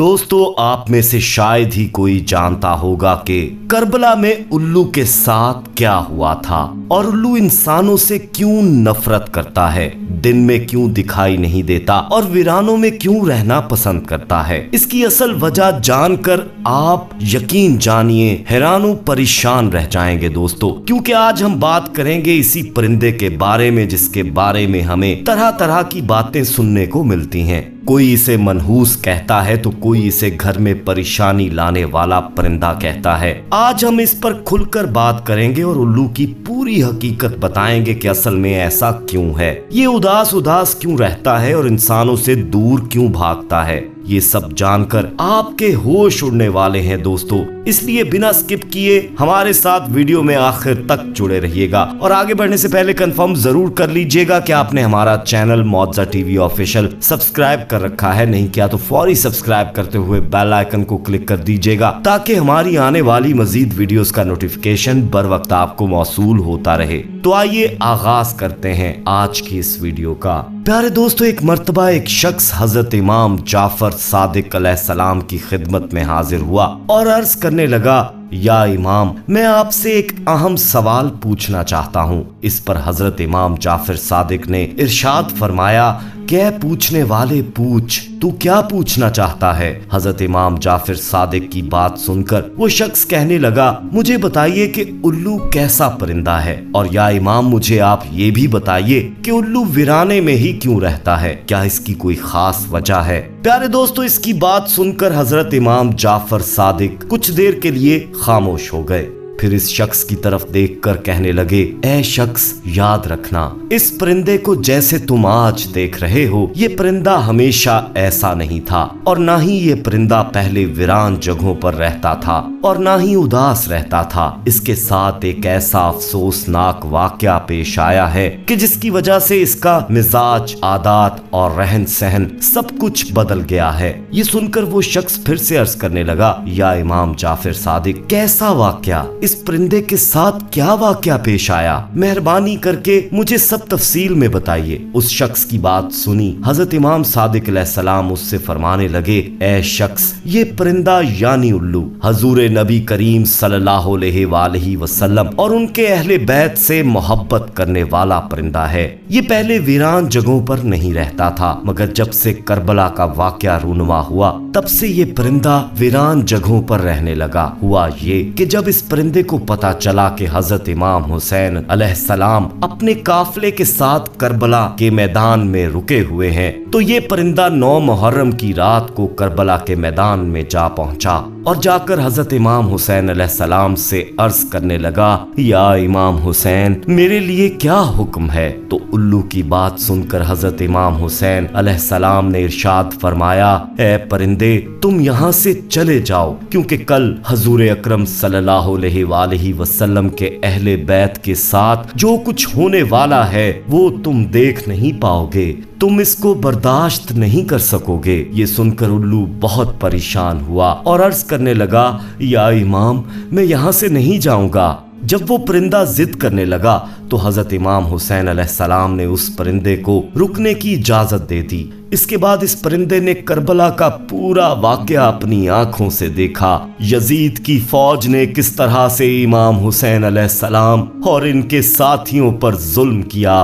दोस्तों, आप में से शायद ही कोई जानता होगा कि करबला में उल्लू के साथ क्या हुआ था और उल्लू इंसानों से क्यों नफरत करता है, दिन में क्यों दिखाई नहीं देता और वीरानों में क्यों रहना पसंद करता है। इसकी असल वजह जानकर आप यकीन जानिए हैरानों परेशान रह जाएंगे दोस्तों, क्योंकि आज हम बात करेंगे इसी परिंदे के बारे में जिसके बारे में हमें तरह तरह की बातें सुनने को मिलती हैं। कोई इसे मनहूस कहता है तो कोई इसे घर में परेशानी लाने वाला परिंदा कहता है। आज हम इस पर खुलकर बात करेंगे और उल्लू की पूरी हकीकत बताएंगे कि असल में ऐसा क्यों है, ये उदास उदास क्यों रहता है और इंसानों से दूर क्यों भागता है। ये सब जानकर आपके होश उड़ने वाले हैं दोस्तों, इसलिए बिना स्किप किए हमारे साथ वीडियो में आखिर तक जुड़े रहिएगा। और आगे बढ़ने से पहले कंफर्म जरूर कर लीजिएगा कि आपने हमारा चैनल मौजा टीवी ऑफिशियल सब्सक्राइब कर रखा है, नहीं किया तो फौरी सब्सक्राइब करते हुए बेल आइकन को क्लिक कर दीजिएगा ताकि हमारी आने वाली मजीद वीडियोस का नोटिफिकेशन बर वक्त आपको मौसूल होता रहे। तो आइए आगाज करते हैं आज की इस वीडियो का। प्यारे दोस्तों, एक मर्तबा एक शख्स हजरत इमाम जाफर सादिक अलैहिस्सलाम की खिदमत में हाजिर हुआ और अर्ज करने लगा, या इमाम, मैं आपसे एक अहम सवाल पूछना चाहता हूँ। इस पर हजरत इमाम जाफर सादिक ने इरशाद फरमाया, क्या पूछने वाले पूछ, तू क्या पूछना चाहता है। हजरत इमाम जाफर सादिक की बात सुनकर वो शख्स कहने लगा, मुझे बताइए कि उल्लू कैसा परिंदा है, और या इमाम मुझे आप ये भी बताइए कि उल्लू वीराने में ही क्यों रहता है, क्या इसकी कोई खास वजह है। प्यारे दोस्तों, इसकी बात सुनकर हजरत इमाम जाफर सादिक कुछ देर के लिए खामोश हो गए। फिर इस शख्स की तरफ देखकर कहने लगे, ऐ शख्स, याद रखना, इस परिंदे को जैसे तुम आज देख रहे हो, ये परिंदा हमेशा ऐसा नहीं था, और ना ही ये परिंदा पहले वीरान जगहों पर रहता था और ना ही उदास रहता था। इसके साथ एक ऐसा अफसोसनाक वाकया पेश आया है कि जिसकी वजह से इसका मिजाज, आदात और रहन सहन सब कुछ बदल गया है। ये सुनकर वो शख्स फिर से अर्ज करने लगा, या इमाम जाफर सादिक, कैसा वाकया, इस परिंदे के साथ क्या वाकया पेश आया, मेहरबानी करके मुझे सब तफसील में बताइए। उस शख्स की बात सुनी हजरत इमाम सादिक अलैहिस्सलाम उससे फरमाने लगे, ऐ शख्स, ये परिंदा यानी उल्लू हजूर नबी करीम सल्लल्लाहु अलैहि वसल्लम और उनके अहले बैत से मोहब्बत करने वाला परिंदा है। ये पहले वीरान जगहों पर नहीं रहता था, मगर जब से करबला का वाकया रूनुमा हुआ तब से ये परिंदा वीरान जगहों पर रहने लगा। हुआ ये कि जब इस परिंदे को पता चला कि हजरत इमाम हुसैन अलैहिस्सलाम अपने काफले के साथ करबला के मैदान में रुके हुए हैं, तो ये परिंदा 9 मुहर्रम की रात को करबला के मैदान में जा पहुंचा और जाकर हजरत इमाम हुसैन अलैहिस्सलाम से अर्ज करने लगा, या इमाम हुसैन, मेरे लिए क्या हुक्म है। तो उल्लू की बात सुनकर हजरत इमाम हुसैन अलैहिस्सलाम ने इरशाद फरमाया, ऐ परिंदे, तुम यहाँ से चले जाओ, क्योंकि कल हजूर अकरम सल्लल्लाहु अलैहि वसल्लम के अहले बैत के साथ जो कुछ होने वाला है वो तुम देख नहीं पाओगे, तुम इसको बर्दाश्त नहीं कर सकोगे। ये सुनकर उल्लू बहुत परेशान हुआ और अर्ज करने लगा, या इमाम, मैं यहाँ से नहीं जाऊंगा। जब वो परिंदा जिद करने लगा तो हजरत इमाम हुसैन अलैहिस्सलाम ने उस परिंदे को रुकने की इजाजत दे दी। इसके बाद इस परिंदे ने करबला का पूरा वाकया अपनी आंखों से देखा। यजीद की फौज ने किस तरह से इमाम हुसैन अलैहिस्सलाम और इनके साथियों पर जुल्म किया,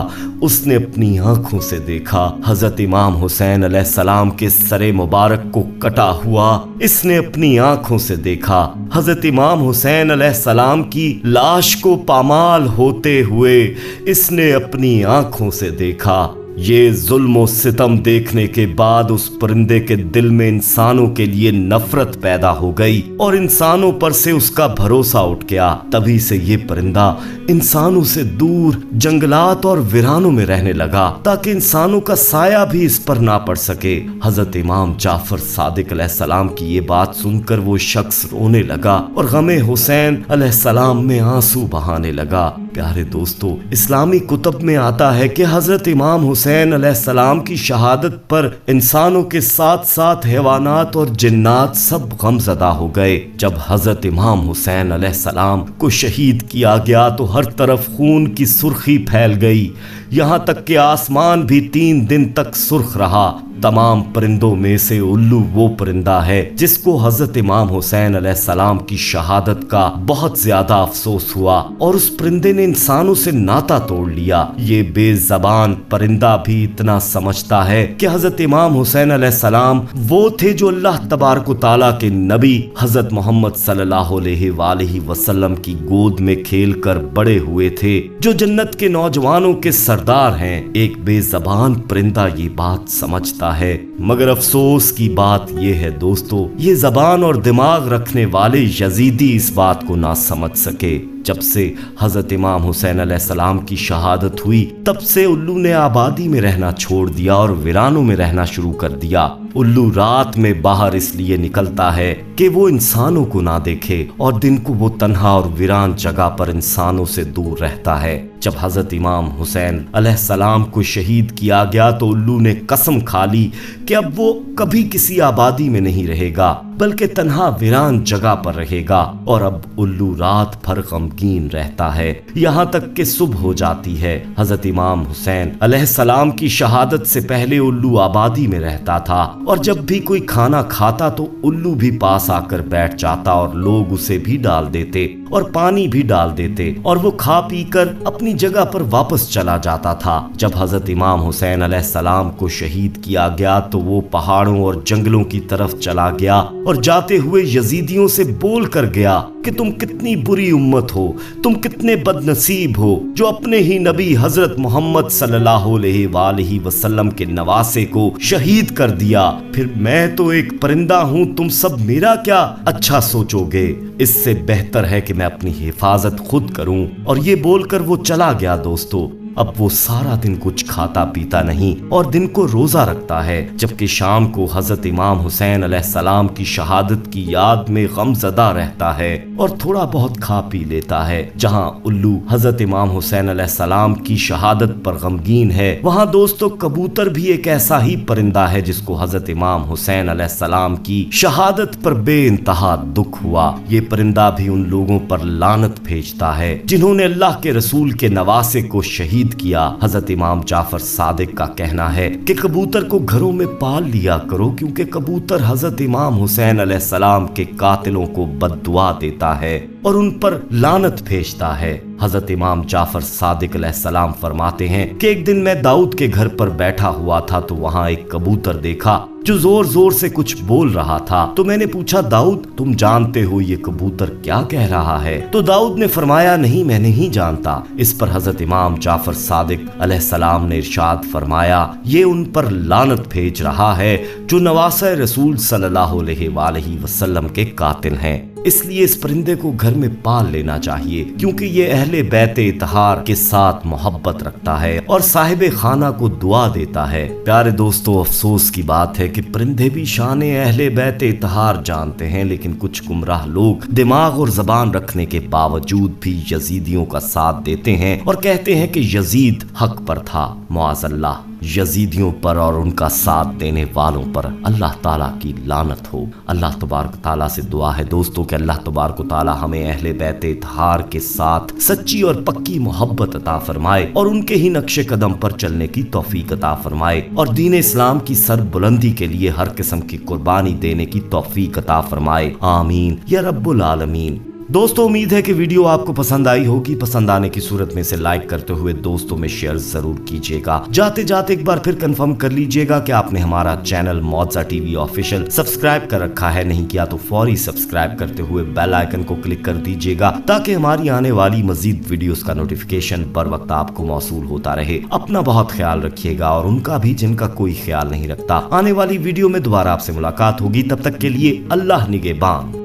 उसने अपनी आंखों से देखा। हजरत इमाम हुसैन अलैहिस्सलाम के सरे मुबारक को कटा हुआ इसने अपनी आंखों से देखा। हजरत इमाम हुसैन अलैहिस्सलाम की लाश को पामाल होते हुए इसने अपनी आंखों से देखा। ये जुल्म और सितम देखने के बाद उस परिंदे के दिल में इंसानों के लिए नफरत पैदा हो गई और इंसानों पर से उसका भरोसा उठ गया। तभी से ये परिंदा इंसानों से दूर जंगलात और वीरानों में रहने लगा ताकि इंसानों का साया भी इस पर ना पड़ सके। हजरत इमाम जाफर सादिक अलैहिस्सलाम की ये बात सुनकर वो शख्स रोने लगा और गमे हुसैन अलैहिस्सलाम में आंसू बहाने लगा। प्यारे दोस्तों, इस्लामी कुतब में आता है कि हजरत इमाम हुसैन अलैहिस्सलाम की शहादत पर इंसानों के साथ साथ हैवानात और जिन्नात सब गमज़दा हो गए। जब हजरत इमाम हुसैन अलैहिस्सलाम को शहीद किया गया तो हर तरफ खून की सुर्खी फैल गई, यहाँ तक कि आसमान भी 3 दिन तक सुर्ख रहा। तमाम परिंदों में से उल्लू वो परिंदा है जिसको हजरत इमाम हुसैन अलैहिस्सलाम की शहादत का बहुत ज्यादा अफसोस हुआ और उस परिंदे ने इंसानों से नाता तोड़ लिया। ये बेज़बान परिंदा भी इतना समझता है कि हजरत इमाम हुसैन अलैहिस्सलाम वो थे जो अल्लाह तबारक तआला के नबी हजरत मोहम्मद सल्लल्लाहु अलैहि वसल्लम की गोद में खेलकर बड़े हुए थे, जो जन्नत के नौजवानों के सरदार हैं। एक बेज़बान परिंदा ये बात समझता है, मगर अफसोस की बात ये है दोस्तों, ये जबान और दिमाग रखने वाले यजीदी इस बात को ना समझ सके। जब से हजरत इमाम हुसैन अलैहिस्सलाम की शहादत हुई तब से उल्लू ने आबादी में रहना छोड़ दिया और वीरानों में रहना शुरू कर दिया। उल्लू रात में बाहर इसलिए निकलता है कि वो इंसानों को ना देखे और दिन को वो तन्हा और वीरान जगह पर इंसानों से दूर रहता है। जब हजरत इमाम हुसैन अलैहिस्सलाम को शहीद किया गया तो उल्लू ने कसम खा ली कि अब वो कभी किसी आबादी में नहीं रहेगा बल्कि तन्हा वीरान जगह पर रहेगा। और अब उल्लू रात भर गमगीन रहता है, यहाँ तक कि सुबह हो जाती है। हजरत इमाम हुसैन अलैहिस्सलाम की शहादत से पहले उल्लू आबादी में रहता था और जब भी कोई खाना खाता तो उल्लू भी पास आकर बैठ जाता और लोग उसे भी डाल देते और पानी भी डाल देते और वो खा पी कर अपनी जगह पर वापस चला जाता था। जब हजरत इमाम हुसैन अलैहिस्सलाम को शहीद किया गया तो वो पहाड़ों और जंगलों की तरफ चला गया और जाते हुए यजीदियों से बोल कर गया कि तुम कितनी बुरी उम्मत हो, तुम कितने बदनसीब हो जो अपने ही नबी हजरत मोहम्मद सल्लल्लाहु अलैहि वसल्लम के नवासे को शहीद कर दिया। फिर मैं तो एक परिंदा हूँ, तुम सब मेरा क्या अच्छा सोचोगे? इससे बेहतर है कि मैं अपनी हिफाजत खुद करूं। और ये बोलकर वो चला गया दोस्तों। अब वो सारा दिन कुछ खाता पीता नहीं और दिन को रोजा रखता है, जबकि शाम को हजरत इमाम हुसैन अलैहिस्सलाम की शहादत की याद में गमज़दा रहता है और थोड़ा बहुत खा पी लेता है। जहां उल्लू हजरत इमाम हुसैन अलैहिस्सलाम की शहादत पर गमगीन है, वहां दोस्तों कबूतर भी एक ऐसा ही परिंदा है जिसको हजरत इमाम हुसैन अलैहिस्सलाम की शहादत पर बेइंतहा दुख हुआ। ये परिंदा भी उन लोगों पर लानत भेजता है जिन्होंने अल्लाह के रसूल के नवासे को शहीद किया। हजरत इमाम जाफर सादिक का कहना है कि कबूतर को घरों में पाल लिया करो, क्योंकि कबूतर हजरत इमाम हुसैन अलैहिस्सलाम के कातिलों को बद्दुआ देता है और उन पर लानत भेजता है। हजरत इमाम जाफर सादिक अलैहिस्सलाम फरमाते हैं कि एक दिन मैं दाऊद के घर पर बैठा हुआ था तो वहां एक कबूतर देखा जो जोर जोर से कुछ बोल रहा था। तो मैंने पूछा, दाऊद तुम जानते हो ये कबूतर क्या कह रहा है? तो दाऊद ने फरमाया, नहीं मैं नहीं जानता। इस पर हजरत इमाम जाफर सादिक अलैहिस्सलाम ने इरशाद फरमाया, ये उन पर लानत भेज रहा है जो नवासे रसूल सल्लल्लाहु अलैहि वसल्लम के कातिल हैं। इसलिए इस परिंदे को घर में पाल लेना चाहिए, क्योंकि ये अहले बैत इत्तहार के साथ मोहब्बत रखता है और साहिब खाना को दुआ देता है। प्यारे दोस्तों, अफसोस की बात है कि परिंदे भी शान अहले बैत इत्तहार जानते हैं, लेकिन कुछ गुमराह लोग दिमाग और जबान रखने के बावजूद भी यजीदियों का साथ देते हैं और कहते हैं कि यजीद हक पर था। मुआज़ल्लाह, यजीदियों पर और उनका साथ देने वालों पर अल्लाह ताला की लानत हो। अल्लाह तबारक ताला से दुआ है दोस्तों कि अल्लाह तबारक ताला हमें अहले बैत इत्तहार के साथ सच्ची और पक्की मोहब्बत अता फरमाए और उनके ही नक्शे कदम पर चलने की तौफीक अता फरमाए और दीन इस्लाम की सरबुलंदी के लिए हर किस्म की कुर्बानी देने की तौफीक अता फरमाए। आमीन या रब्बुल आलमीन। दोस्तों, उम्मीद है कि वीडियो आपको पसंद आई होगी। पसंद आने की सूरत में इसे लाइक करते हुए दोस्तों में शेयर जरूर कीजिएगा। जाते जाते एक बार फिर कंफर्म कर लीजिएगा कि आपने हमारा चैनल मौजा टीवी ऑफिशियल सब्सक्राइब कर रखा है। नहीं किया तो फौरी सब्सक्राइब करते हुए बेल आइकन को क्लिक कर दीजिएगा ताकि हमारी आने वाली मजीद वीडियोस का नोटिफिकेशन बर वक्त आपको मौसूल होता रहे। अपना बहुत ख्याल रखिएगा और उनका भी जिनका कोई ख्याल नहीं रखता। आने वाली वीडियो में दोबारा आपसे मुलाकात होगी। तब तक के लिए अल्लाह निगहबान।